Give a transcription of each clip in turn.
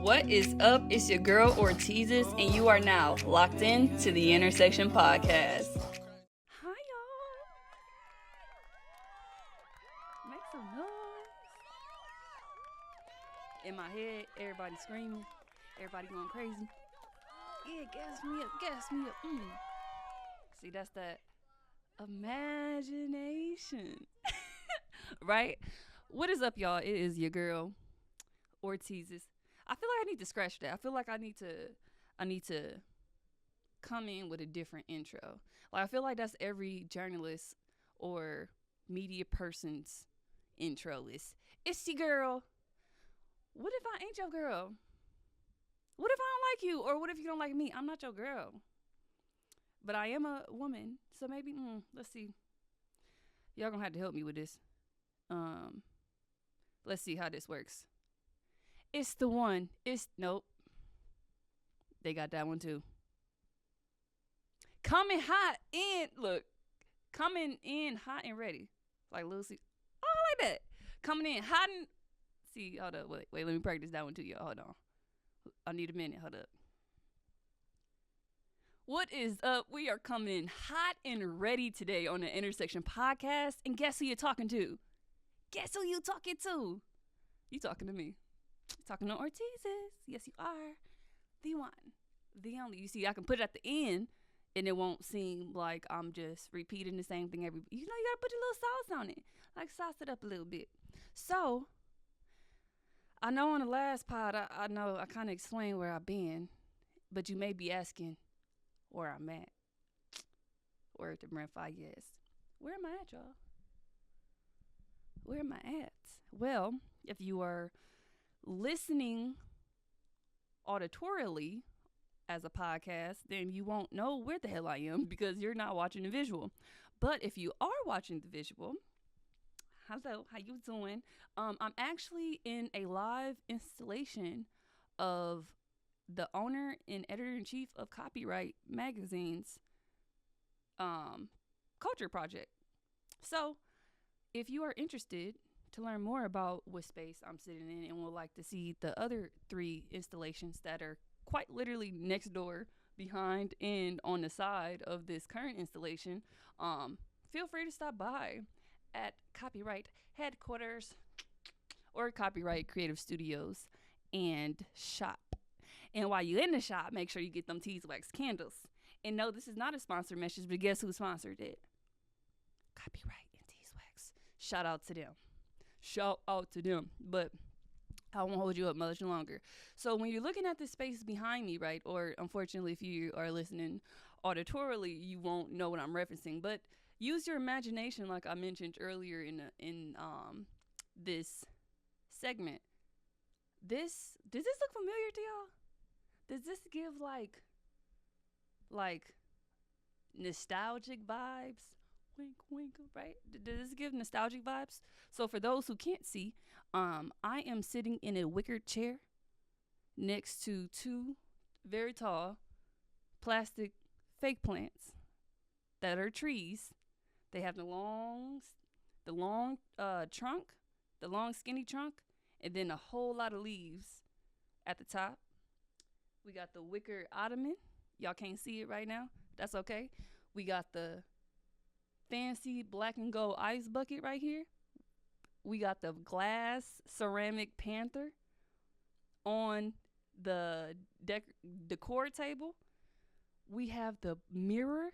What is up? It's your girl Ortizes, and you are now locked in to the Intersection Podcast. Hi, y'all. Make some noise. In my head, everybody screaming, everybody going crazy. Yeah, gas me up, gas me up. See, that's that imagination, right? What is up, y'all? It is your girl Ortizes. I feel like I need to scratch that. I feel like I need to come in with a different intro. Like I feel like that's every journalist or media person's intro is. It's your girl. What if I ain't your girl? What if I don't like you? Or what if you don't like me? I'm not your girl. But I am a woman. So maybe, let's see. Y'all gonna have to help me with this. Let's see how this works. It's the one. Nope. They got that one too. Coming in hot and ready. Like Lucy. Oh, I like that. Coming in hot and, see, hold up. Wait, let me practice that one too, y'all. Hold on. I need a minute. Hold up. What is up? We are coming in hot and ready today on the Intersection Podcast. And guess who you're talking to? Guess who you talking to? You talking to me. Talking to Ortizes. Yes, you are. The one. The only. You see, I can put it at the end, and it won't seem like I'm just repeating the same thing every. You know, you gotta put a little sauce on it. Like, sauce it up a little bit. So, I know on the last pod, I know I kind of explained where I've been, but you may be asking where I'm at. Word to Brent 5 yes. Where am I at, y'all? Where am I at? Well, if you are listening auditorially as a podcast, then you won't know where the hell I am because you're not watching the visual. But if you are watching the visual, hello, how you doing? I'm actually in a live installation of the owner and editor-in-chief of Copyright Magazine's culture project. So if you are interested to learn more about what space I'm sitting in and would like to see the other 3 installations that are quite literally next door, behind, and on the side of this current installation, feel free to stop by at Copyright Headquarters or Copyright Creative Studios and shop. And while you're in the shop, make sure you get them Teaswax candles. And no, this is not a sponsored message, but guess who sponsored it? Copyright and Teaswax. Shout out to them. But I won't hold you up much longer. So when you're looking at the space behind me, right, or unfortunately if you are listening auditorily, you won't know what I'm referencing, but use your imagination like I mentioned earlier in this segment. Does this look familiar to y'all? Does this give like nostalgic vibes? Wink, wink, right? Does this give nostalgic vibes? So for those who can't see, I am sitting in a wicker chair next to 2 very tall plastic fake plants that are trees. They have the long trunk, the long skinny trunk, and then a whole lot of leaves at the top. We got the wicker ottoman. Y'all can't see it right now. That's okay. We got the fancy black and gold ice bucket right here. We got the glass ceramic panther on the decor table. We have the mirror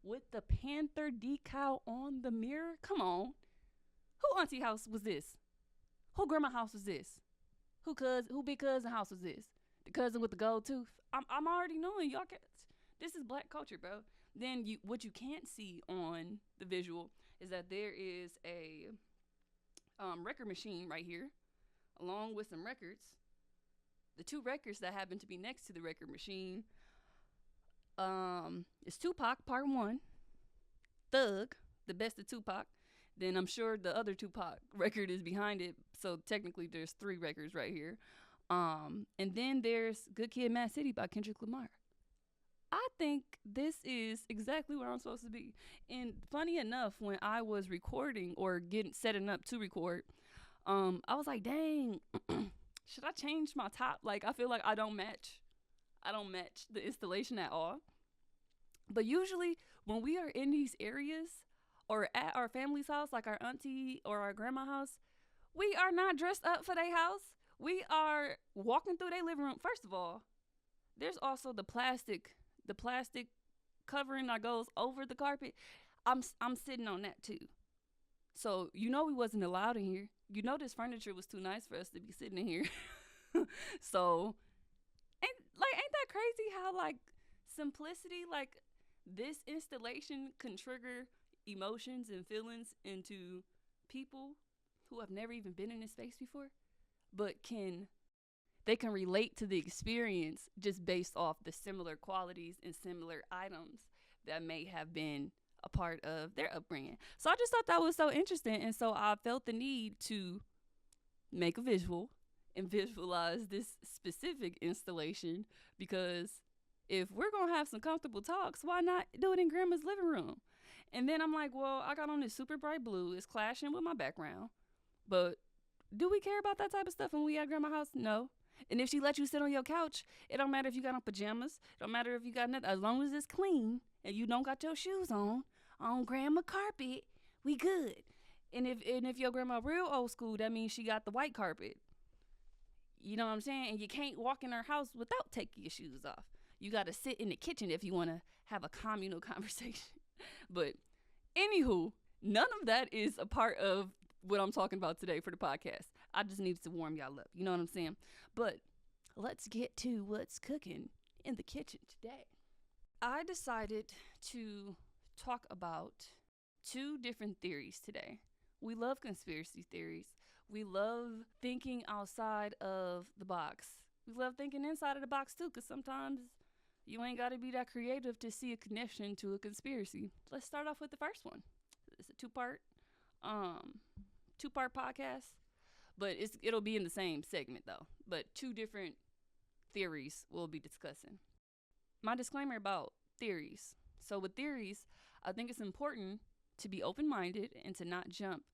with the panther decal on the mirror. Come on. Who auntie house was this? Who grandma house was this? Who big cousin house was this? The cousin with the gold tooth? I'm already knowing y'all. This is black culture, bro. Then what you can't see on the visual is that there is a record machine right here, along with some records. The 2 records that happen to be next to the record machine is Tupac Part 1, Thug, the best of Tupac. Then I'm sure the other Tupac record is behind it. So technically there's 3 records right here. And then there's Good Kid, Mad City by Kendrick Lamar. I think this is exactly where I'm supposed to be. And funny enough, when I was recording or setting up to record, I was like, dang, should I change my top? Like, I feel like I don't match the installation at all. But usually when we are in these areas or at our family's house, like our auntie or our grandma house, we are not dressed up for their house. We are walking through their living room. First of all, there's also the plastic covering that goes over the carpet. I'm sitting on that too. So we wasn't allowed in here. This furniture was too nice for us to be sitting in here. So ain't that crazy how like simplicity, like this installation can trigger emotions and feelings into people who have never even been in this space before, but they can relate to the experience just based off the similar qualities and similar items that may have been a part of their upbringing. So I just thought that was so interesting. And so I felt the need to make a visual and visualize this specific installation, because if we're going to have some comfortable talks, why not do it in grandma's living room? And then I'm like, well, I got on this super bright blue. It's clashing with my background. But do we care about that type of stuff when we at grandma's house? No. And if she let you sit on your couch, it don't matter if you got on pajamas. It don't matter if you got nothing. As long as it's clean and you don't got your shoes on grandma carpet, we good. And if your grandma real old school, that means she got the white carpet. You know what I'm saying? And you can't walk in her house without taking your shoes off. You got to sit in the kitchen if you want to have a communal conversation. But anywho, none of that is a part of what I'm talking about today for the podcast. I just needed to warm y'all up. You know what I'm saying? But let's get to what's cooking in the kitchen today. I decided to talk about two different theories today. We love conspiracy theories. We love thinking outside of the box. We love thinking inside of the box too, because sometimes you ain't got to be that creative to see a connection to a conspiracy. Let's start off with the first one. It's a two-part podcast, but it'll be in the same segment though. But two different theories we'll be discussing. My disclaimer about theories. So with theories, I think it's important to be open-minded and to not jump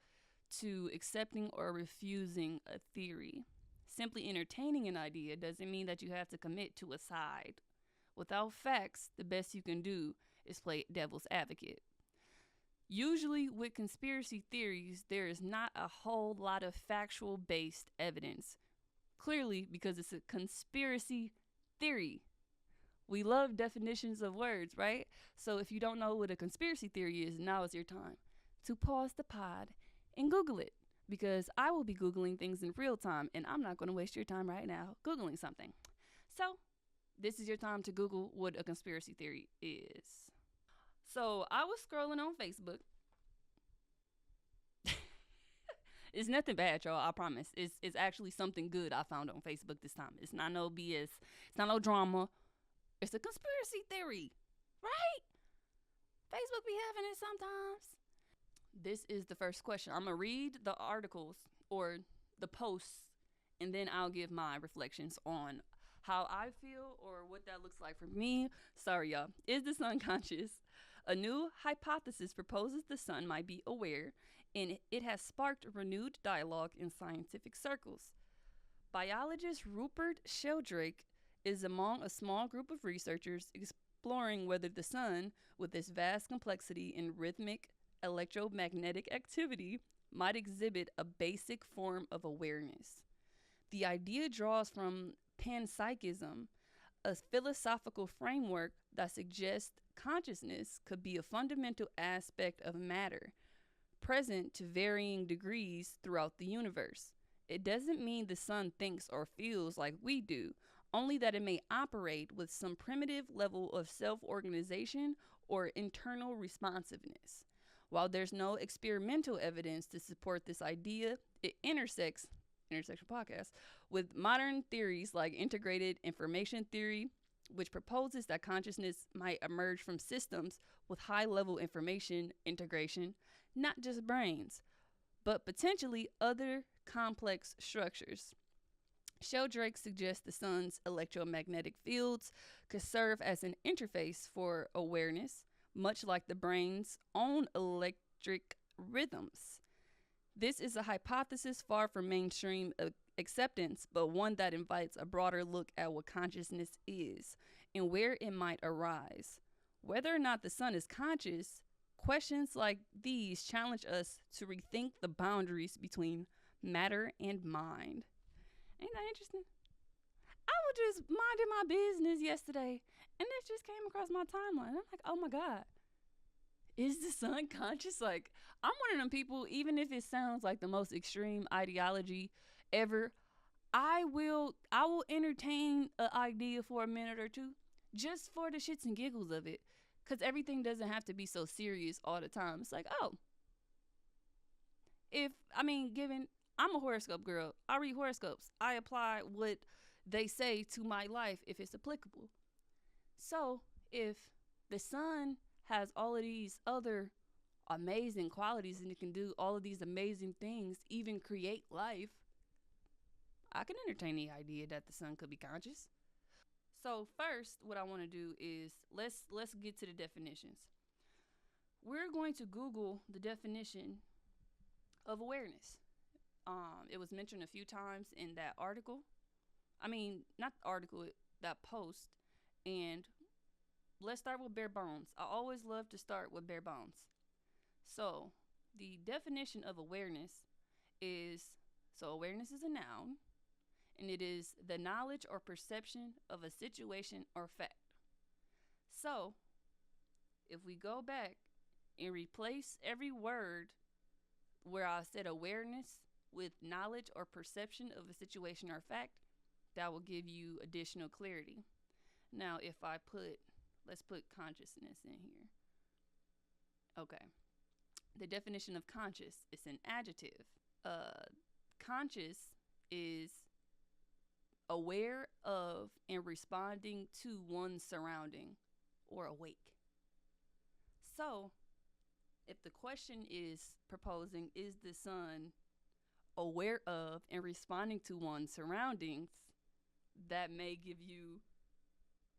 to accepting or refusing a theory. Simply entertaining an idea doesn't mean that you have to commit to a side. Without facts, the best you can do is play devil's advocate. Usually with conspiracy theories, there is not a whole lot of factual based evidence. Clearly, because it's a conspiracy theory. We love definitions of words, right? So if you don't know what a conspiracy theory is, now is your time to pause the pod and Google it, because I will be Googling things in real time, and I'm not going to waste your time right now Googling something. So this is your time to Google what a conspiracy theory is. So I was scrolling on Facebook. It's nothing bad, y'all, I promise. It's actually something good I found on Facebook this time. It's not no BS. It's not no drama. It's a conspiracy theory, right? Facebook be having it sometimes. This is the first question. I'm going to read the articles or the posts, and then I'll give my reflections on how I feel or what that looks like for me. Sorry, y'all. Is the sun conscious? A new hypothesis proposes the sun might be aware, and it has sparked renewed dialogue in scientific circles. Biologist Rupert Sheldrake is among a small group of researchers exploring whether the sun, with its vast complexity in rhythmic electromagnetic activity, might exhibit a basic form of awareness. The idea draws from panpsychism, a philosophical framework that suggests consciousness could be a fundamental aspect of matter, present to varying degrees throughout the universe. It doesn't mean the sun thinks or feels like we do, only that it may operate with some primitive level of self-organization or internal responsiveness. While there's no experimental evidence to support this idea, it intersection podcast, with modern theories like integrated information theory, which proposes that consciousness might emerge from systems with high-level information integration, not just brains, but potentially other complex structures. Sheldrake suggests the sun's electromagnetic fields could serve as an interface for awareness, much like the brain's own electric rhythms. This is a hypothesis far from mainstream acceptance, but one that invites a broader look at what consciousness is and where it might arise. Whether or not the sun is conscious, questions like these challenge us to rethink the boundaries between matter and mind. Ain't that interesting? I was just minding my business yesterday, and this just came across my timeline. I'm like, oh my God, is the sun conscious? Like, I'm one of them people, even if it sounds like the most extreme ideology ever, I will entertain an idea for a minute or two just for the shits and giggles of it. Cause everything doesn't have to be so serious all the time. It's like, oh, if I mean, given I'm a horoscope girl, I read horoscopes. I apply what they say to my life if it's applicable. So if the sun has all of these other amazing qualities and it can do all of these amazing things, even create life, I can entertain the idea that the sun could be conscious. So first, what I want to do is let's get to the definitions. We're going to Google the definition of awareness. It was mentioned a few times in that article. I mean, not the article, that post. And let's start with bare bones. I always love to start with bare bones. So, the definition of awareness is awareness is a noun, and it is the knowledge or perception of a situation or fact. So, if we go back and replace every word where I said awareness with knowledge or perception of a situation or fact, that will give you additional clarity. Now, if I let's put consciousness in here. Okay. The definition of conscious is an adjective. Conscious is aware of and responding to one's surrounding or awake. So, if the question is proposing, is the sun aware of and responding to one's surroundings, that may give you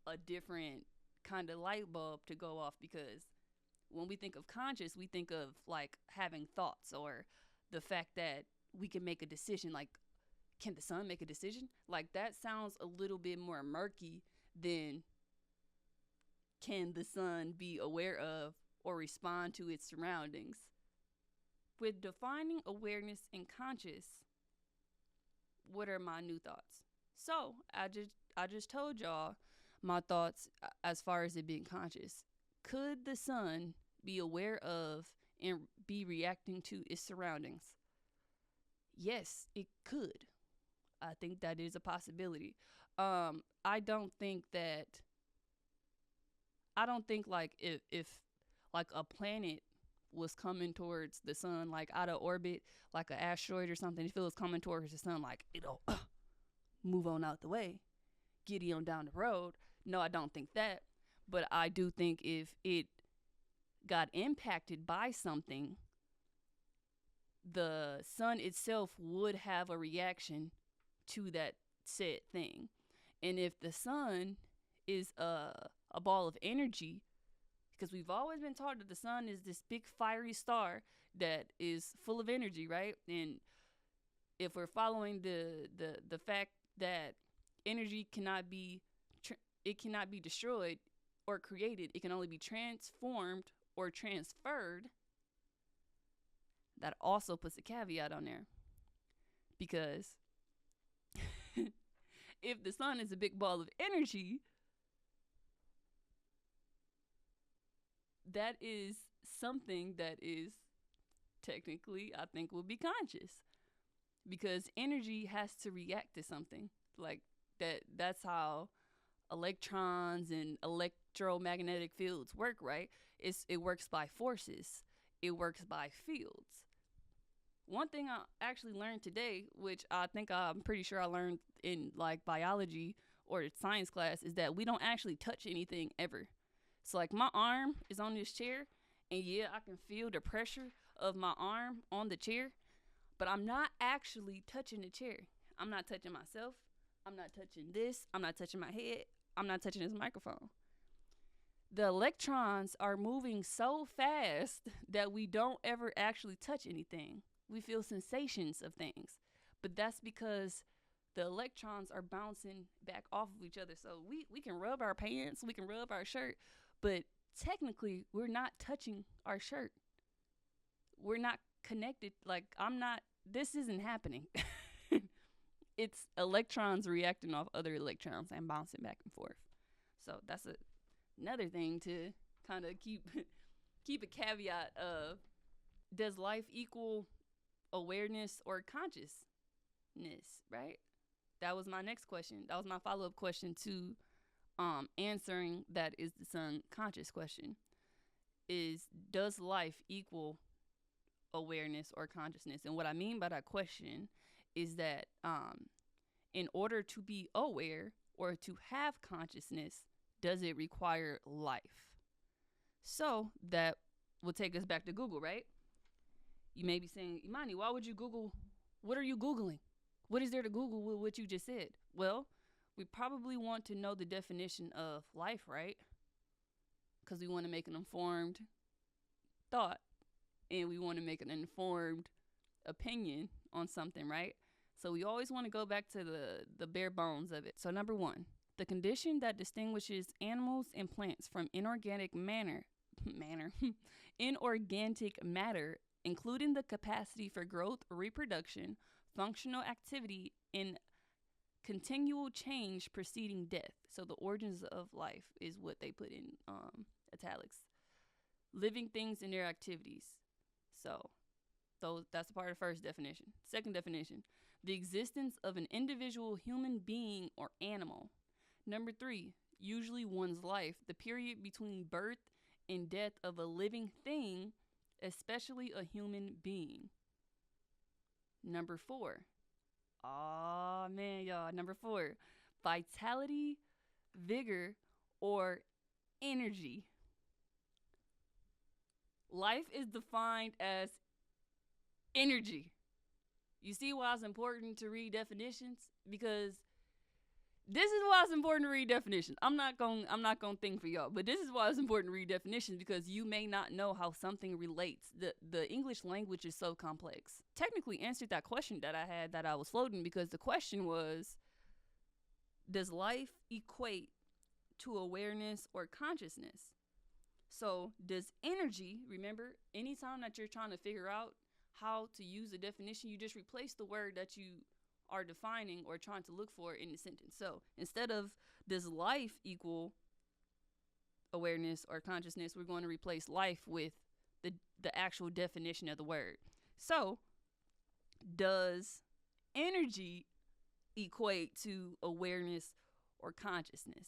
a different kind of light bulb to go off, because when we think of conscious, we think of like having thoughts or the fact that we can make a decision. Like, can the sun make a decision? Like, that sounds a little bit more murky than can the sun be aware of or respond to its surroundings. With defining awareness and conscious, what are my new thoughts? So I just told y'all my thoughts as far as it being conscious. Could the sun be aware of and be reacting to its surroundings? Yes, it could. I think that is a possibility. I don't think like if like a planet was coming towards the sun, like out of orbit, like an asteroid or something, if it was coming towards the sun, like it'll move on out the way, giddy on down the road. No, I don't think that. But I do think if it got impacted by something, the sun itself would have a reaction to that said thing. And if the sun is a ball of energy, because we've always been taught that the sun is this big fiery star that is full of energy, right? And if we're following the fact that energy cannot be it cannot be destroyed or created, it can only be transformed or transferred, that also puts a caveat on there. Because if the sun is a big ball of energy, that is something that is technically, I think, will be conscious, because energy has to react to something. Like that's how electrons and electromagnetic fields work, right? It works by forces. It works by fields. One thing I actually learned today, which I'm pretty sure I learned in like biology or science class, is that we don't actually touch anything ever. So like my arm is on this chair, and yeah, I can feel the pressure of my arm on the chair, but I'm not actually touching the chair. I'm not touching myself. I'm not touching this. I'm not touching my head. I'm not touching this microphone. The electrons are moving so fast that we don't ever actually touch anything. We feel sensations of things, but that's because the electrons are bouncing back off of each other. So we can rub our pants, we can rub our shirt, but technically we're not touching our shirt. We're not connected. Like, I'm not, this isn't happening. It's electrons reacting off other electrons and bouncing back and forth. So that's another thing to kind of keep a caveat of, does life equal awareness or consciousness, right? That was my next question. That was my follow-up question to answering that is the sun conscious question. Is, does life equal awareness or consciousness? And what I mean by that question is that in order to be aware or to have consciousness, does it require life? So that will take us back to Google, right? You may be saying, Imani, why would you Google? What are you Googling? What is there to Google with what you just said? Well, we probably want to know the definition of life, right? Because we want to make an informed thought and we want to make an informed opinion on something, right? So we always want to go back to the bare bones of it. So number one, the condition that distinguishes animals and plants from inorganic inorganic matter, including the capacity for growth, reproduction, functional activity, and continual change preceding death. So the origins of life is what they put in italics. Living things and their activities. So that's a part of the first definition. Second definition, the existence of an individual human being or animal. Number three, usually one's life, the period between birth and death of a living thing, especially a human being. Number four, number four, vitality, vigor, or energy. Life is defined as energy. You see why it's important to read definitions? Because this is why it's important to read definitions. I'm not gonna think for y'all, but this is why it's important to read definitions, because you may not know how something relates. The English language is so complex. Technically answered that question that I had, that I was floating, because the question was, does life equate to awareness or consciousness? So does energy, remember, anytime that you're trying to figure out how to use a definition, you just replace the word that you are defining or trying to look for in the sentence. So instead of does life equal awareness or consciousness, we're going to replace life with the actual definition of the word. So does energy equate to awareness or consciousness?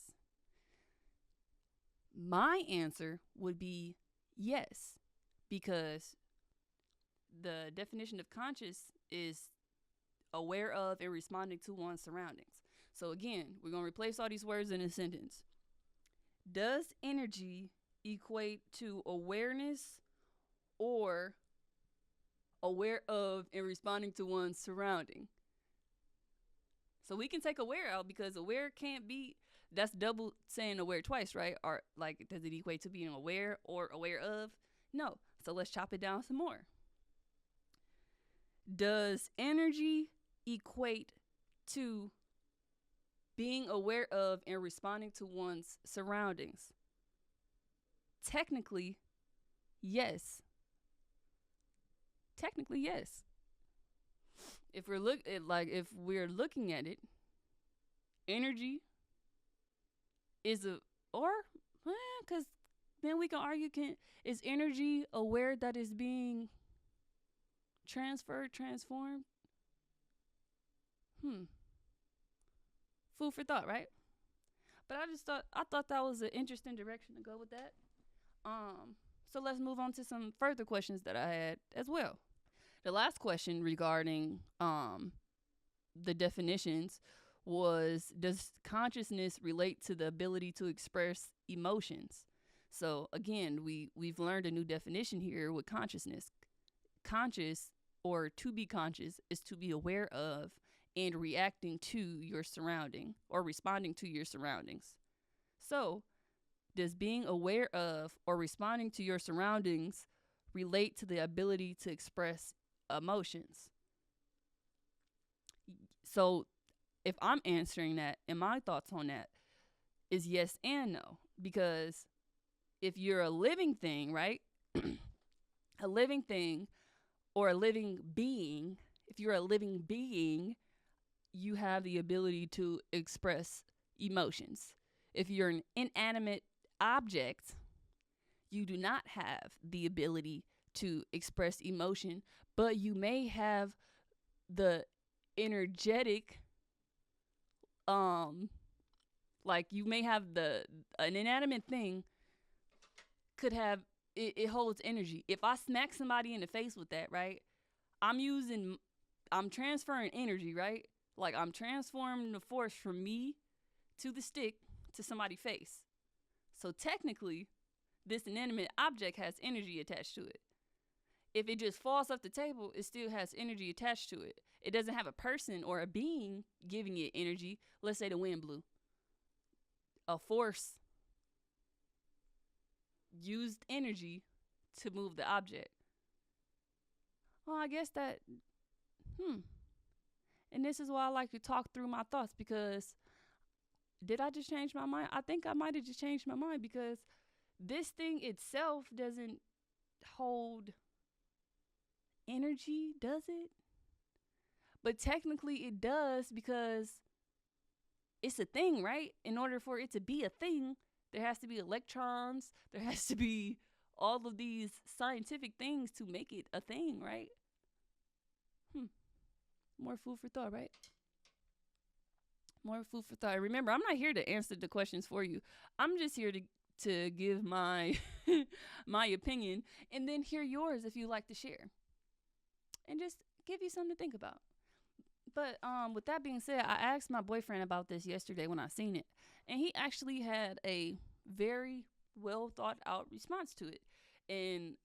My answer would be yes, because the definition of conscious is aware of and responding to one's surroundings. So again, we're going to replace all these words in a sentence. Does energy equate to awareness or aware of and responding to one's surrounding? So we can take aware out, because aware can't be, that's double saying aware twice, right? Or like, does it equate to being aware or aware of? No. So let's chop it down some more. Does energy equate to being aware of and responding to one's surroundings? Technically, yes. Technically, yes. If we're looking at it, energy is because then we can argue, is energy aware that it's being transferred, transformed? Food for thought, right? But I thought that was an interesting direction to go with that. So let's move on to some further questions that I had as well. The last question regarding the definitions was, does consciousness relate to the ability to express emotions? So again, we've learned a new definition here with consciousness. Conscious, or to be conscious, is to be aware of and reacting to your surrounding or responding to your surroundings. So does being aware of or responding to your surroundings relate to the ability to express emotions? So if I'm answering that, and my thoughts on that is yes and no. Because if you're a living thing, right? A living thing or a living being, if you're a living being, you have the ability to express emotions. If you're an inanimate object, you do not have the ability to express emotion, but you may have the energetic, um like you may have the an inanimate thing could have it holds energy. If I smack somebody in the face with that, right, i'm using I'm transferring energy, right? Like I'm transforming the force from me to the stick to somebody's face. So technically this inanimate object has energy attached to it. If it just falls off the table, it still has energy attached to it. It doesn't have a person or a being giving it energy. Let's say the wind blew. A force used energy to move the object. Well, I guess that, And this is why I like to talk through my thoughts, because did I just change my mind? I think I might have just changed my mind, because this thing itself doesn't hold energy, does it? But technically it does, because it's a thing, right? In order for it to be a thing, there has to be electrons, there has to be all of these scientific things to make it a thing, right? More food for thought, right? More food for thought. Remember, I'm not here to answer the questions for you. I'm just here to give my my opinion, and then hear yours if you like to share, and just give you something to think about. But with that being said, I asked my boyfriend about this yesterday when I seen it, and he actually had a very well thought out response to it. And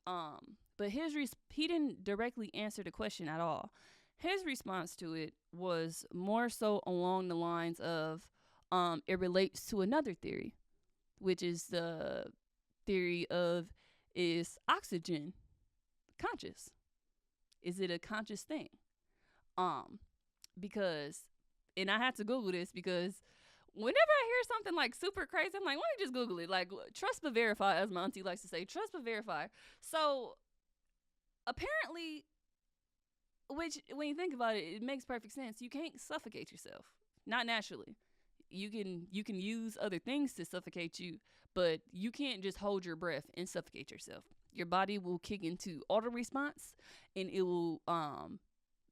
but he didn't directly answer the question at all. His response to it was more so along the lines of it relates to another theory, which is the theory of, is oxygen conscious? Is it a conscious thing? Because, and I had to Google this, because whenever I hear something like super crazy, I'm like, let me just Google it. Like, trust but verify, as my auntie likes to say, trust but verify. So apparently, which when you think about it, it makes perfect sense. You can't suffocate yourself, not naturally. You can use other things to suffocate you, but you can't just hold your breath and suffocate yourself. Your body will kick into auto response, and it will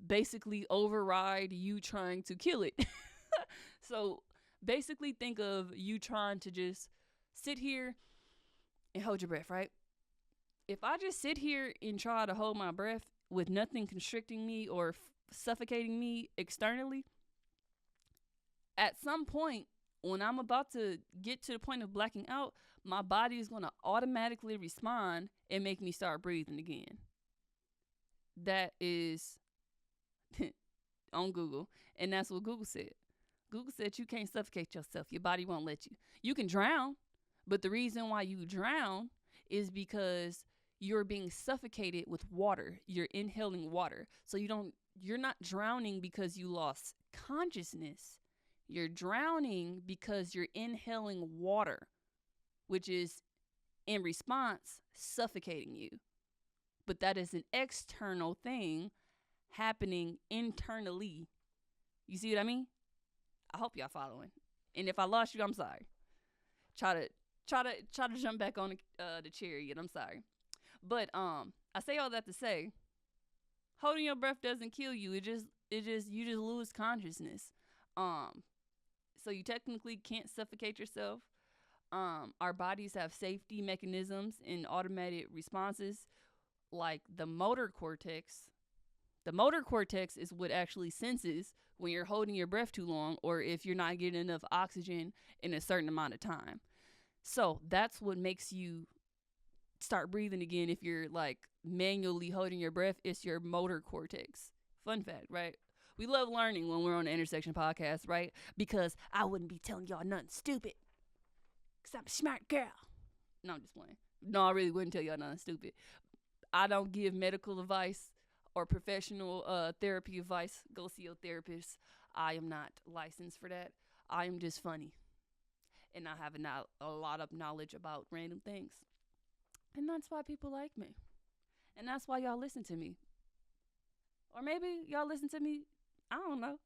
basically override you trying to kill it. So basically think of you trying to just sit here and hold your breath, right? If I just sit here and try to hold my breath with nothing constricting me or suffocating me externally, at some point when I'm about to get to the point of blacking out, my body is going to automatically respond and make me start breathing again. That is on Google, and that's what Google said. Google said you can't suffocate yourself. Your body won't let you. You can drown, but the reason why you drown is because you're being suffocated with water. You're inhaling water. So you're not drowning because you lost consciousness. You're drowning because you're inhaling water, which is in response suffocating you. But that is an external thing happening internally. You see what I mean? I hope y'all following. And if I lost you, I'm sorry. Try to jump back on the chariot. I'm sorry. But I say all that to say, holding your breath doesn't kill you. You just lose consciousness. So you technically can't suffocate yourself. Our bodies have safety mechanisms and automatic responses, like the motor cortex. The motor cortex is what actually senses when you're holding your breath too long, or if you're not getting enough oxygen in a certain amount of time. So that's what makes you start breathing again. If you're like manually holding your breath, it's your motor cortex. Fun fact, right? We love learning when we're on the Intersection Podcast, right? Because I wouldn't be telling y'all nothing stupid, because I'm a smart girl. No, I'm just playing. No, I really wouldn't tell y'all nothing stupid. I don't give medical advice or professional therapy advice. Go see your therapist. I am not licensed for that. I am just funny. And I have a lot of knowledge about random things. And that's why people like me. And that's why y'all listen to me. Or maybe y'all listen to me, I don't know.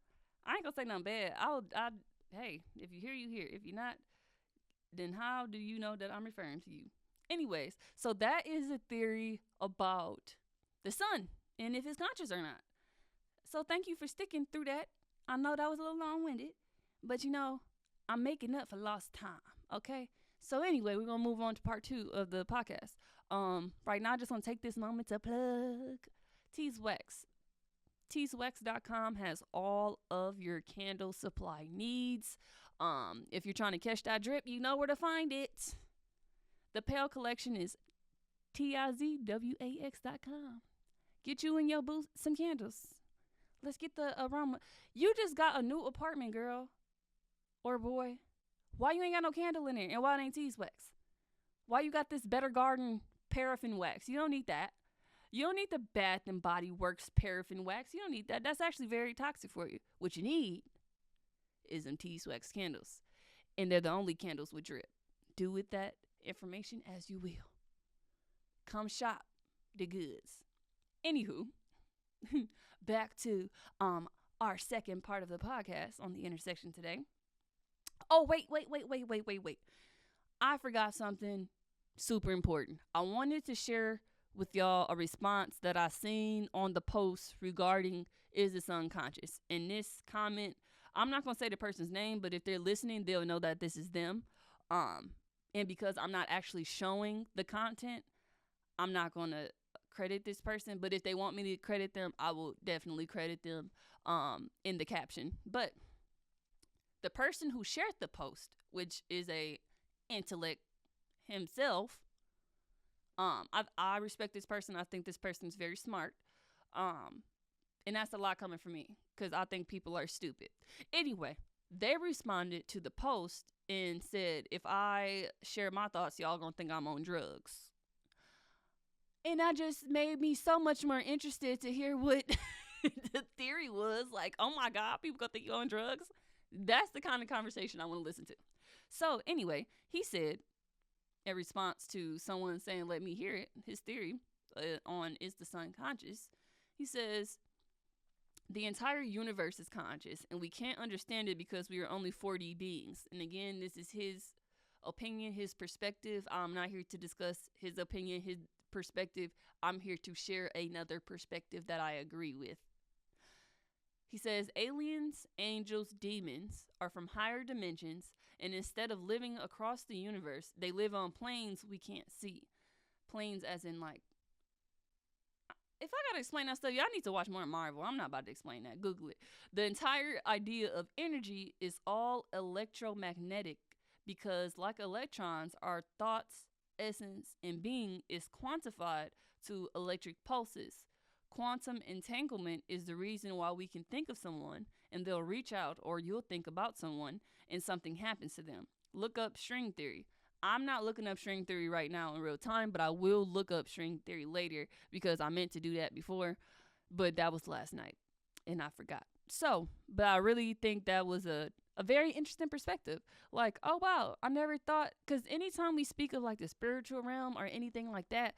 I ain't gonna say nothing bad. Hey, if you hear, you hear. If you're not, then how do you know that I'm referring to you? Anyways, so that is a theory about the sun and if it's conscious or not. So thank you for sticking through that. I know that was a little long-winded, but I'm making up for lost time. Okay. So anyway, we're gonna move on to part 2 of the podcast. Right now, I just want to take this moment to plug Teeswax. Teeswax.com has all of your candle supply needs. If you're trying to catch that drip, you know where to find it. The Pale collection is tizwax.com. Get you and your boo some candles. Let's get the aroma. You just got a new apartment, girl or boy. Why you ain't got no candle in there? And why it ain't Teeswax? Why you got this Better Garden paraffin wax? You don't need that. You don't need the Bath and Body Works paraffin wax. You don't need that. That's actually very toxic for you. What you need is them Teeswax candles. And they're the only candles with drip. Do with that information as you will. Come shop the goods. Anywho, back to our second part of the podcast on the intersection today. Oh, wait. I forgot something super important. I wanted to share with y'all a response that I seen on the post regarding is the sun conscious. In this comment, I'm not going to say the person's name, but if they're listening, they'll know that this is them. And because I'm not actually showing the content, I'm not going to credit this person. But if they want me to credit them, I will definitely credit them in the caption. But the person who shared the post, which is a intellect himself, I respect this person. I think this person is very smart. And that's a lot coming from me because I think people are stupid. Anyway, they responded to the post and said, if I share my thoughts, y'all gonna think I'm on drugs. And that just made me so much more interested to hear what the theory was. Like, oh my God, people gonna think you're on drugs? That's the kind of conversation I want to listen to. So anyway, he said, in response to someone saying, let me hear it, his theory on is the sun conscious, he says, the entire universe is conscious and we can't understand it because we are only 4D beings. And again, this is his opinion, his perspective. I'm not here to discuss his opinion, his perspective. I'm here to share another perspective that I agree with. He says, aliens, angels, demons are from higher dimensions, and instead of living across the universe, they live on planes we can't see. Planes as in, like, if I gotta explain that stuff, y'all need to watch more Marvel. I'm not about to explain that. Google it. The entire idea of energy is all electromagnetic because, like electrons, our thoughts, essence, and being is quantified to electric pulses. Quantum entanglement is the reason why we can think of someone and they'll reach out, or you'll think about someone and something happens to them. Look up string theory. I'm not looking up string theory right now in real time, but I will look up string theory later because I meant to do that before, but that was last night and I forgot. So, but I really think that was a very interesting perspective. Like, oh wow, I never thought, because anytime we speak of like the spiritual realm or anything like that,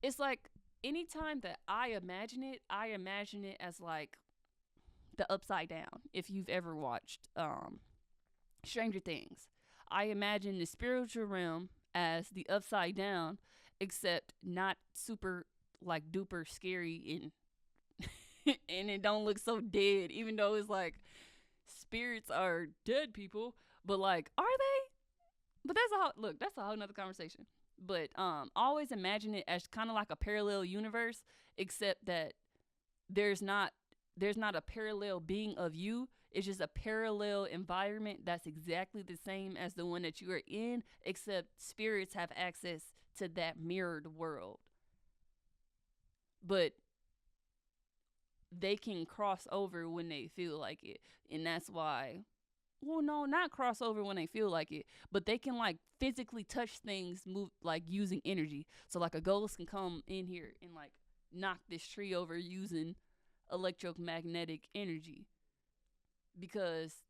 it's like, anytime that I imagine it as like the upside down. If you've ever watched Stranger Things, I imagine the spiritual realm as the upside down, except not super like duper scary and and it don't look so dead, even though it's like spirits are dead people, but like, are they? But that's a whole nother conversation. But always imagine it as kind of like a parallel universe, except that there's not a parallel being of you. It's just a parallel environment that's exactly the same as the one that you are in, except spirits have access to that mirrored world. But they can cross over when they feel like it. And that's why, well, no, not cross over when they feel like it, but they can like physically touch things, move like using energy. So like a ghost can come in here and like knock this tree over using electromagnetic energy. because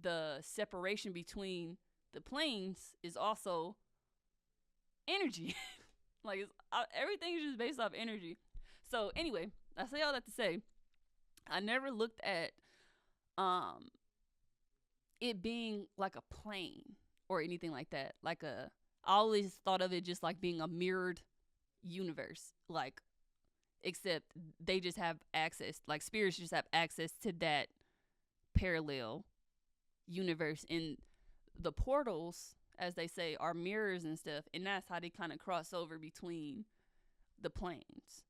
the separation between the planes is also energy. Like everything is just based off energy. So anyway, I say all that to say, I never looked at um it being like a plane or anything like that. I always thought of it just like being a mirrored universe. Like, except they just have access, like spirits just have access to that parallel universe. And the portals, as they say, are mirrors and stuff. And that's how they kind of cross over between the planes.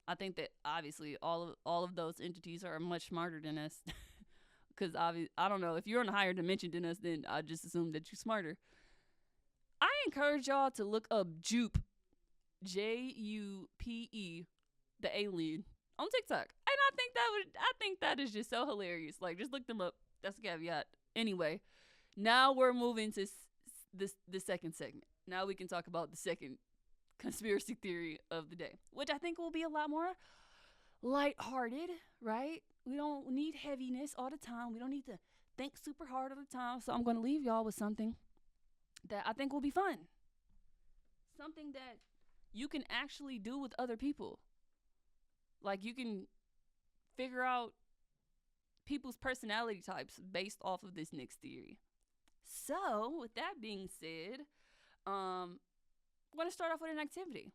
I think that obviously all of those entities are much smarter than us. Because I don't know, if you're in a higher dimension than us, then I just assume that you're smarter. I encourage y'all to look up Jupe, Jupe, the alien, on TikTok. And I think that is just so hilarious. Like, just look them up. That's a caveat. Anyway, now we're moving to the second segment. Now we can talk about the second conspiracy theory of the day, which I think will be a lot more lighthearted, right? We don't need heaviness all the time. We don't need to think super hard all the time. So I'm going to leave y'all with something that I think will be fun. Something that you can actually do with other people. Like, you can figure out people's personality types based off of this next theory. So, with that being said, I'm going to start off with an activity.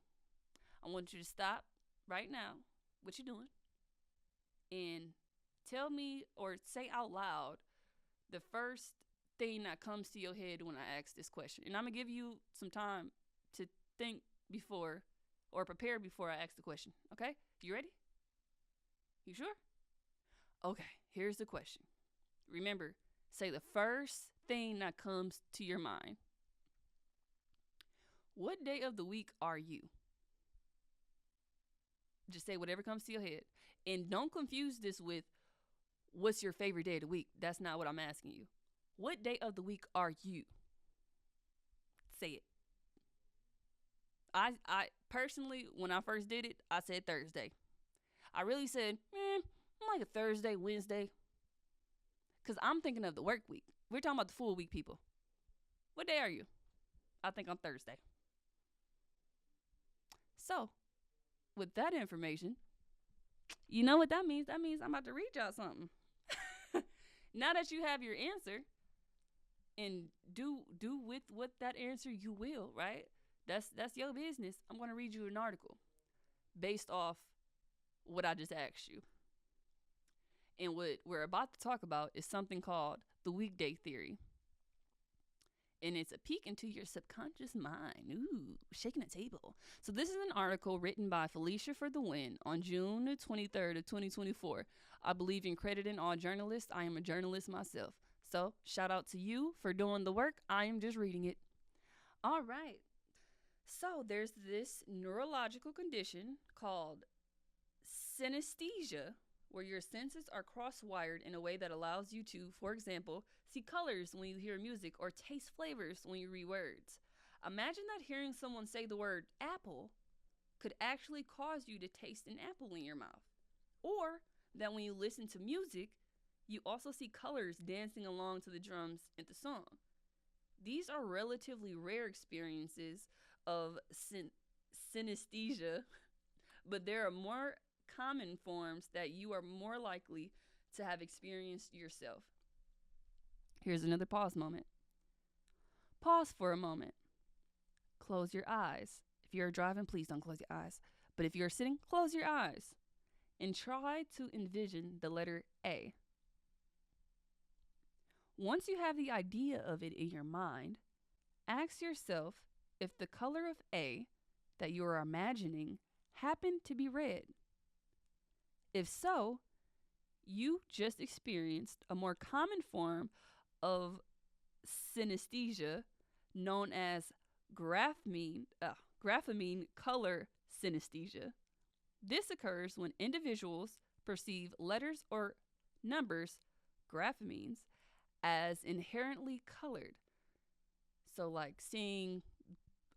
I want you to stop right now what you're doing and tell me or say out loud the first thing that comes to your head when I ask this question. And I'm going to give you some time to think before or prepare before I ask the question. Okay? You ready? You sure? Okay, here's the question. Remember, say the first thing that comes to your mind. What day of the week are you? Just say whatever comes to your head. And don't confuse this with what's your favorite day of the week. That's not what I'm asking you. What day of the week are you? Say it. I personally, when I first did it, I said Thursday. I really said, I'm like a Thursday, Wednesday. Because I'm thinking of the work week. We're talking about the full week, people. What day are you? I think I'm Thursday. So, with that information, you know what that means? That means I'm about to read y'all something. Now that you have your answer, and do with what that answer you will, right? That's your business. I'm going to read you an article based off what I just asked you. And what we're about to talk about is something called the weekday theory. And it's a peek into your subconscious mind. Ooh, shaking a table. So this is an article written by Felicia for the Win on June 23rd of 2024. I believe in crediting all journalists. I am a journalist myself. So shout out to you for doing the work. I am just reading it. All right. So there's this neurological condition called synesthesia, where your senses are cross-wired in a way that allows you to, for example, see colors when you hear music or taste flavors when you read words. Imagine that hearing someone say the word apple could actually cause you to taste an apple in your mouth. Or that when you listen to music, you also see colors dancing along to the drums in the song. These are relatively rare experiences of synesthesia, but there are more common forms that you are more likely to have experienced yourself. Here's another pause moment. Pause for a moment. Close your eyes. If you're driving, please don't close your eyes. But if you're sitting, close your eyes and try to envision the letter A. Once you have the idea of it in your mind, ask yourself if the color of A that you are imagining happened to be red. If so, you just experienced a more common form of synesthesia known as grapheme color synesthesia. This occurs when individuals perceive letters or numbers, graphemes, as inherently colored. So like seeing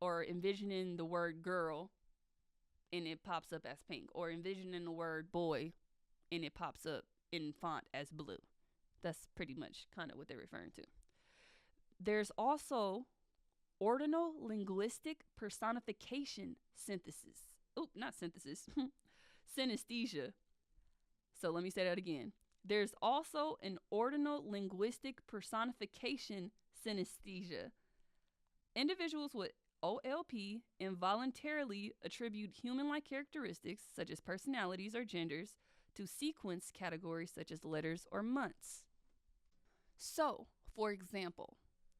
or envisioning the word girl and it pops up as pink, or envisioning the word boy and it pops up in font as blue. That's pretty much kind of what they're referring to. There's also ordinal linguistic personification synthesis. Oh, not synthesis. Synesthesia. So let me say that again. There's also an ordinal linguistic personification synesthesia. Individuals with OLP involuntarily attribute human like characteristics, such as personalities or genders, to sequence categories such as letters or months. So, for example,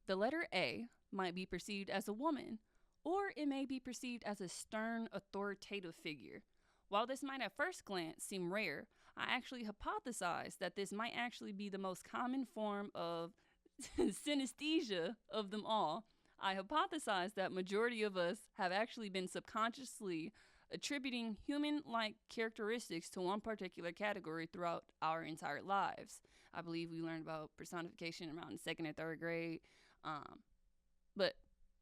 the letter A might be perceived as a woman, or it may be perceived as a stern, authoritative figure. While this might at first glance seem rare, I actually hypothesize that this might actually be the most common form of synesthesia of them all. I hypothesize that majority of us have actually been subconsciously attributing human-like characteristics to one particular category throughout our entire lives. I believe we learned about personification around second or third grade. But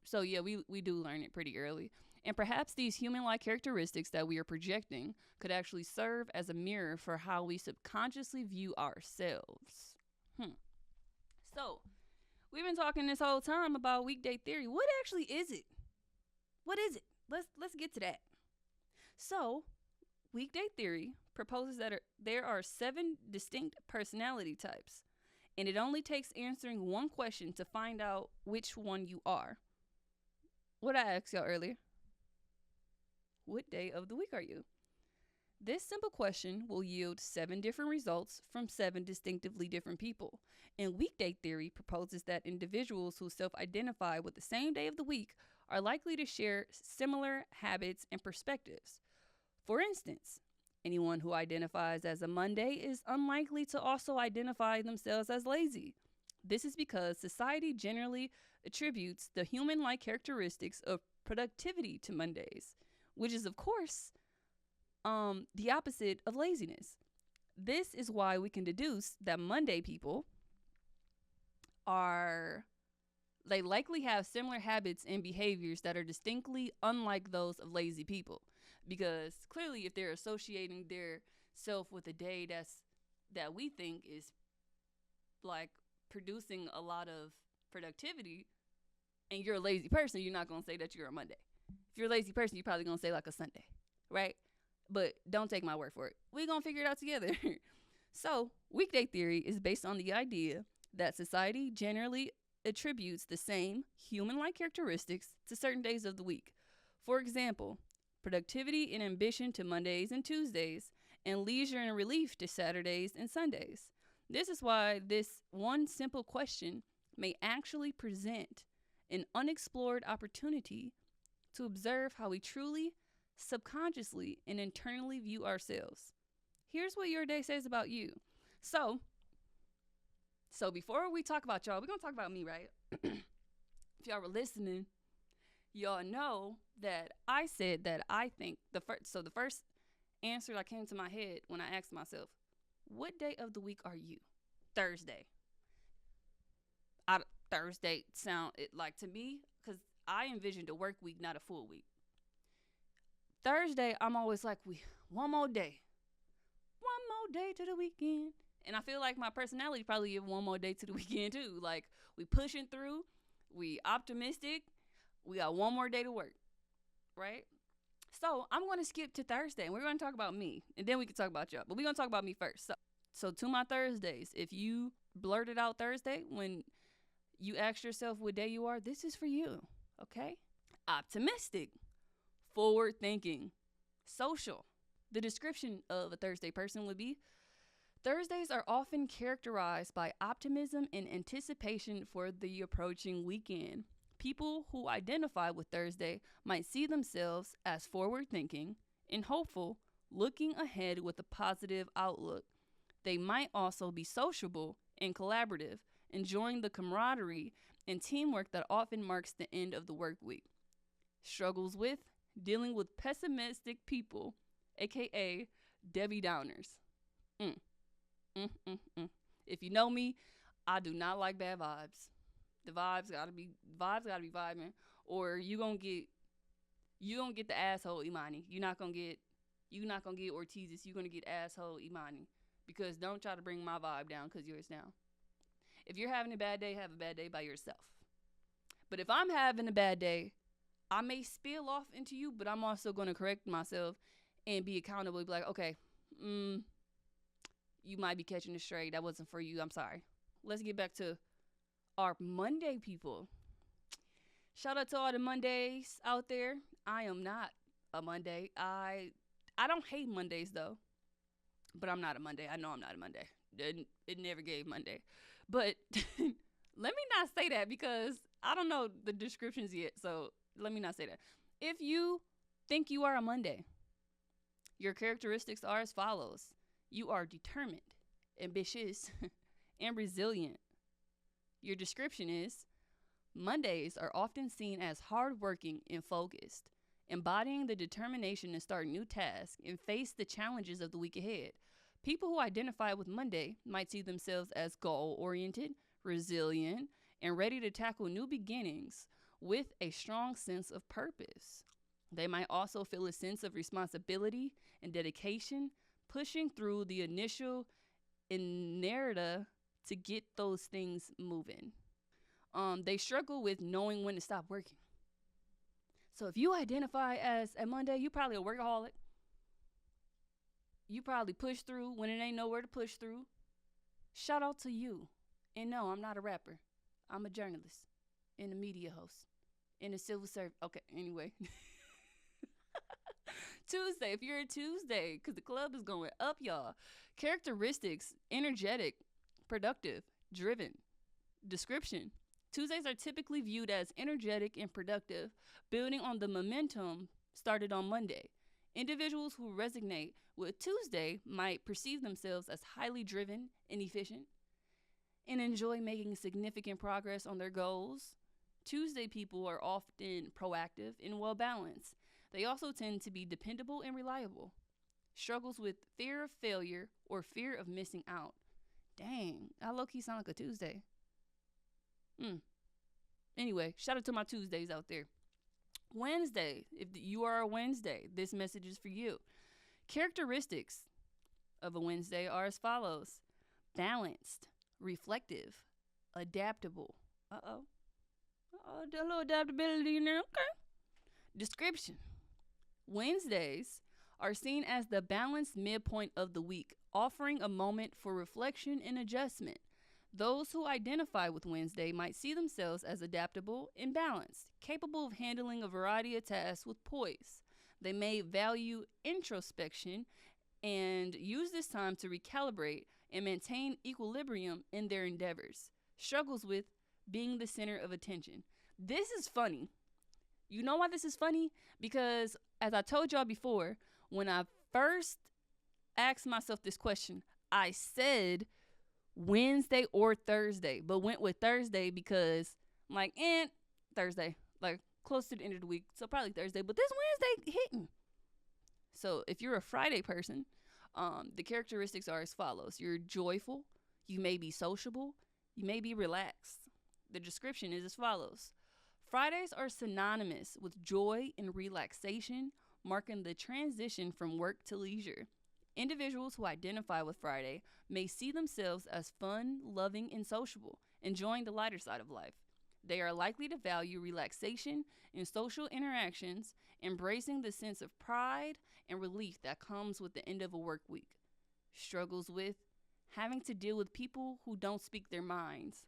so yeah, we do learn it pretty early. And perhaps these human-like characteristics that we are projecting could actually serve as a mirror for how we subconsciously view ourselves. So, we've been talking this whole time about weekday theory. What actually is it? What is it? Let's get to that. So, weekday theory proposes that there are 7 distinct personality types, and it only takes answering one question to find out which one you are. What I asked y'all earlier. What day of the week are you? This simple question will yield 7 different results from 7 distinctively different people. And weekday theory proposes that individuals who self-identify with the same day of the week are likely to share similar habits and perspectives. For instance, anyone who identifies as a Monday is unlikely to also identify themselves as lazy. This is because society generally attributes the human-like characteristics of productivity to Mondays, which is, of course, the opposite of laziness. This is why we can deduce that Monday people they likely have similar habits and behaviors that are distinctly unlike those of lazy people. Because clearly, if they're associating their self with a day that we think is like producing a lot of productivity, and you're a lazy person, you're not gonna say that you're a Monday. If you're a lazy person, you're probably gonna say like a Sunday, right? But don't take my word for it. We're gonna figure it out together. So, weekday theory is based on the idea that society generally attributes the same human-like characteristics to certain days of the week. For example, productivity and ambition to Mondays and Tuesdays, and leisure and relief to Saturdays and Sundays. This is why this one simple question may actually present an unexplored opportunity to observe how we truly, subconsciously, and internally view ourselves. Here's what your day says about you. So before we talk about y'all, we're going to talk about me, right? If y'all were listening, y'all know that I said that I think the first answer that came to my head when I asked myself, what day of the week are you? Thursday. Thursday sound it like to me, because I envisioned a work week, not a full week. Thursday, I'm always like, one more day to the weekend. And I feel like my personality probably give one more day to the weekend too. Like, we pushing through, we optimistic, we got one more day to work, right? So I'm going to skip to Thursday, and we're going to talk about me, and then we can talk about y'all. But we're going to talk about me first. So to my Thursdays, if you blurted out Thursday when you asked yourself what day you are, this is for you, okay? Optimistic, forward thinking, social. The description of a Thursday person would be, Thursdays are often characterized by optimism and anticipation for the approaching weekend. People who identify with Thursday might see themselves as forward-thinking and hopeful, looking ahead with a positive outlook. They might also be sociable and collaborative, enjoying the camaraderie and teamwork that often marks the end of the work week. Struggles with dealing with pessimistic people, aka Debbie Downers. If you know me, I do not like bad vibes. The vibes gotta be vibing, or you gonna get the asshole Imani. You're not gonna get Ortiz's. You're gonna get asshole Imani, because don't try to bring my vibe down, because yours down. If you're having a bad day, have a bad day by yourself. But if I'm having a bad day, I may spill off into you, but I'm also going to correct myself and be accountable. Be like, okay, you might be catching a stray. That wasn't for you. I'm sorry. Let's get back to our Monday people. Shout out to all the Mondays out there. I am not a Monday. I don't hate Mondays though, but I'm not a Monday. I know I'm not a Monday. It never gave Monday. But let me not say that because I don't know the descriptions yet. So let me not say that. If you think you are a Monday, your characteristics are as follows. You are determined, ambitious, and resilient. Your description is Mondays are often seen as hardworking and focused, embodying the determination to start new tasks and face the challenges of the week ahead. People who identify with Monday might see themselves as goal-oriented, resilient, and ready to tackle new beginnings with a strong sense of purpose. They might also feel a sense of responsibility and dedication, pushing through the initial inertia to get those things moving. They struggle with knowing when to stop working. So if you identify as a Monday, you probably a workaholic. You probably push through when it ain't nowhere to push through. Shout out to you. And no, I'm not a rapper. I'm a journalist and a media host and a civil servant. Okay, anyway. Tuesday, if you're a Tuesday, because the club is going up, y'all. Characteristics, energetic, productive, driven. Description. Tuesdays are typically viewed as energetic and productive, building on the momentum started on Monday. Individuals who resonate with Tuesday might perceive themselves as highly driven and efficient and enjoy making significant progress on their goals. Tuesday people are often proactive and well balanced. They also tend to be dependable and reliable. Struggles with fear of failure or fear of missing out. Dang, I low-key sound like a Tuesday. Anyway, shout out to my Tuesdays out there. Wednesday, if you are a Wednesday, this message is for you. Characteristics of a Wednesday are as follows. Balanced, reflective, adaptable. A little adaptability in there, okay. Description. Wednesdays are seen as the balanced midpoint of the week, offering a moment for reflection and adjustment. Those who identify with Wednesday might see themselves as adaptable and balanced, capable of handling a variety of tasks with poise. They may value introspection and use this time to recalibrate and maintain equilibrium in their endeavors. Struggles with being the center of attention. This is funny. You know why this is funny? Because as I told y'all before, when I first asked myself this question, I said Wednesday or Thursday, but went with Thursday because I'm like, Thursday, like close to the end of the week, so probably Thursday, but this Wednesday hitting. So if you're a Friday person, the characteristics are as follows. You're joyful, you may be sociable, you may be relaxed. The description is as follows. Fridays are synonymous with joy and relaxation, marking the transition from work to leisure. Individuals who identify with Friday may see themselves as fun, loving, and sociable, enjoying the lighter side of life. They are likely to value relaxation and social interactions, embracing the sense of pride and relief that comes with the end of a work week. Struggles with having to deal with people who don't speak their minds.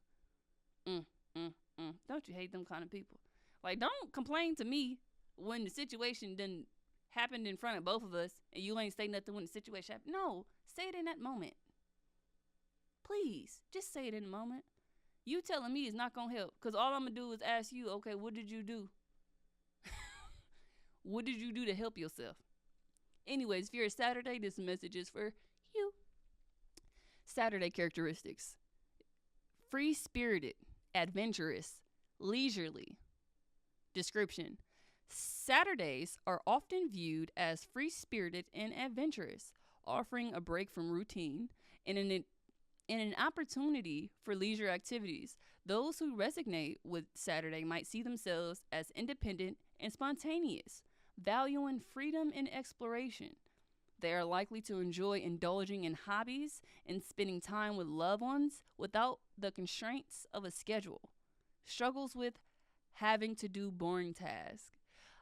Don't you hate them kind of people? Like, don't complain to me when the situation done happened in front of both of us and you ain't say nothing when the situation happened. No, say it in that moment. Please, just say it in the moment. You telling me is not going to help because all I'm going to do is ask you, okay, what did you do? What did you do to help yourself? Anyways, if you're a Saturday, this message is for you. Saturday characteristics. Free-spirited, adventurous, leisurely. Description. Saturdays are often viewed as free-spirited and adventurous, offering a break from routine and an opportunity for leisure activities. Those who resonate with Saturday might see themselves as independent and spontaneous, valuing freedom and exploration. They are likely to enjoy indulging in hobbies and spending time with loved ones without the constraints of a schedule, struggles with having to do boring tasks.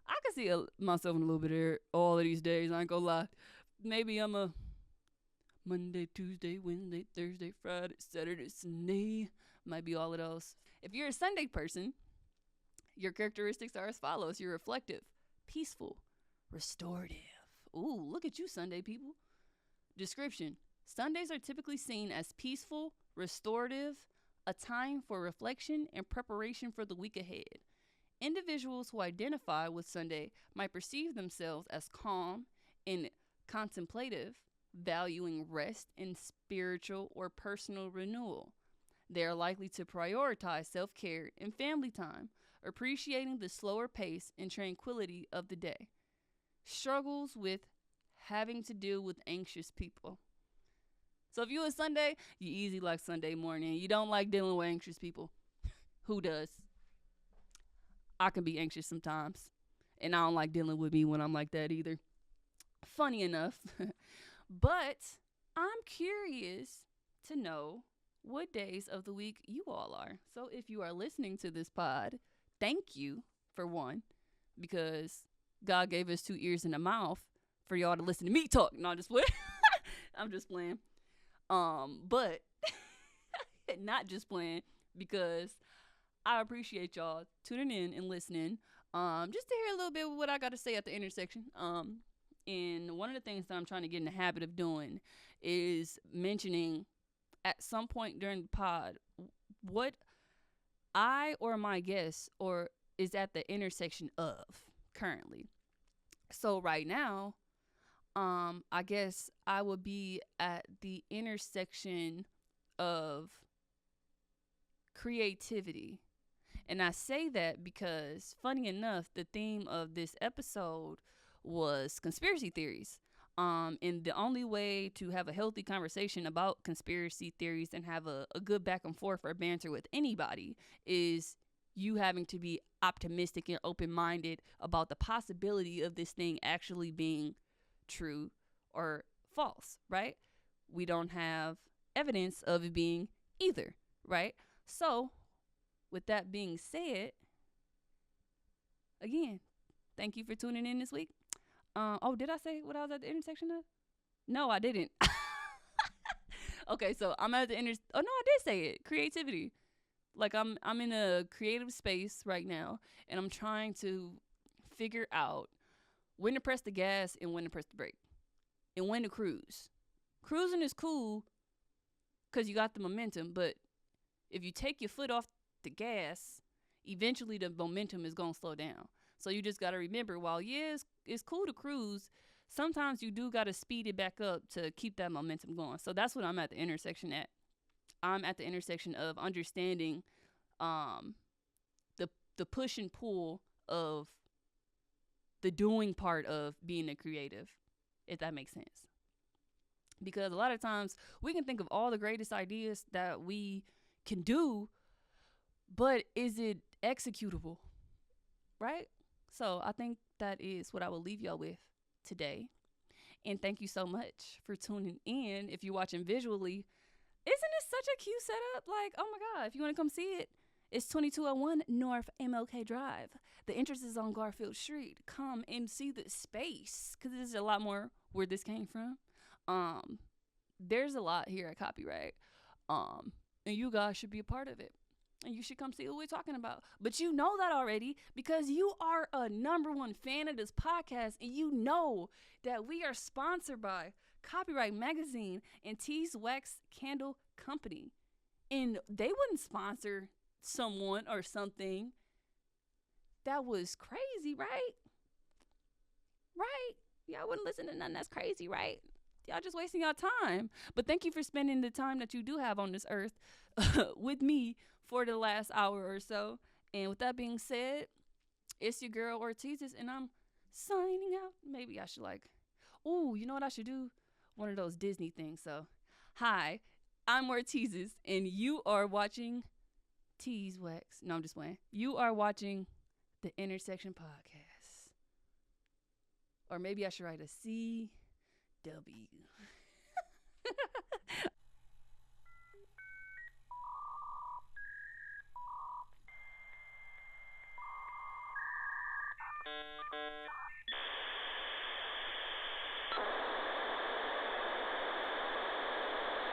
I can see myself in a little bit of all of these days. I ain't gonna lie. Maybe I'm a Monday, Tuesday, Wednesday, Thursday, Friday, Saturday, Sunday. Might be all of those. If you're a Sunday person, your characteristics are as follows. You're reflective, peaceful, restorative. Ooh, look at you, Sunday people. Description. Sundays are typically seen as peaceful, restorative, a time for reflection and preparation for the week ahead. Individuals who identify with Sunday might perceive themselves as calm and contemplative, valuing rest and spiritual or personal renewal. They are likely to prioritize self-care and family time, appreciating the slower pace and tranquility of the day. Struggles with having to deal with anxious people. So if you a Sunday, you easy like Sunday morning. You don't like dealing with anxious people. Who does? I can be anxious sometimes. And I don't like dealing with me when I'm like that either. Funny enough. But I'm curious to know what days of the week you all are. So if you are listening to this pod, thank you for one, because God gave us 2 ears and a mouth for y'all to listen to me talk. No, just what? I'm just playing. But not just playing, because I appreciate y'all tuning in and listening. Just to hear a little bit of what I got to say at the intersection. And one of the things that I'm trying to get in the habit of doing is mentioning at some point during the pod what I or my guest or is at the intersection of currently. So right now, I guess I would be at the intersection of creativity. And I say that because, funny enough, the theme of this episode was conspiracy theories. And the only way to have a healthy conversation about conspiracy theories and have a good back and forth or banter with anybody is you having to be optimistic and open-minded about the possibility of this thing actually being true or false, right? We don't have evidence of it being either, right? So, with that being said, again, thank you for tuning in this week. Did I say what I was at the intersection of? No, I didn't. Okay, so I'm at the Oh no, I did say it. Creativity. Like I'm in a creative space right now, and I'm trying to figure out when to press the gas and when to press the brake, and when to cruise. Cruising is cool because you got the momentum, but if you take your foot off the gas, eventually the momentum is gonna slow down. So you just gotta remember, while it's cool to cruise, sometimes you do gotta speed it back up to keep that momentum going. So that's what I'm at the intersection at. I'm at the intersection of understanding the push and pull of the doing part of being a creative, if that makes sense. Because a lot of times we can think of all the greatest ideas that we can do, but is it executable? Right? So I think that is what I will leave y'all with today. And thank you so much for tuning in. If you're watching visually, isn't it such a cute setup? Like, oh my God, if you want to come see it, it's 2201 North MLK Drive. The entrance is on Garfield Street. Come and see the space, because there's a lot more where this came from. There's a lot here at Copyright. And you guys should be a part of it. And you should come see what we're talking about. But you know that already because you are a #1 fan of this podcast, and you know that we are sponsored by Copyright Magazine and Tees Wax Candle Company. And they wouldn't sponsor someone or something that was crazy, right? Right? Y'all wouldn't listen to nothing that's crazy, right? Y'all just wasting y'all time. But thank you for spending the time that you do have on this earth with me for the last hour or so. And with that being said, it's your girl Ortiz's, and I'm signing out. Maybe I should you know what I should do? One of those Disney things. So, hi, I'm Ortiz's, and you are watching Tees Wax. No, I'm just playing. You are watching the Intersection Podcast. Or maybe I should write a CW.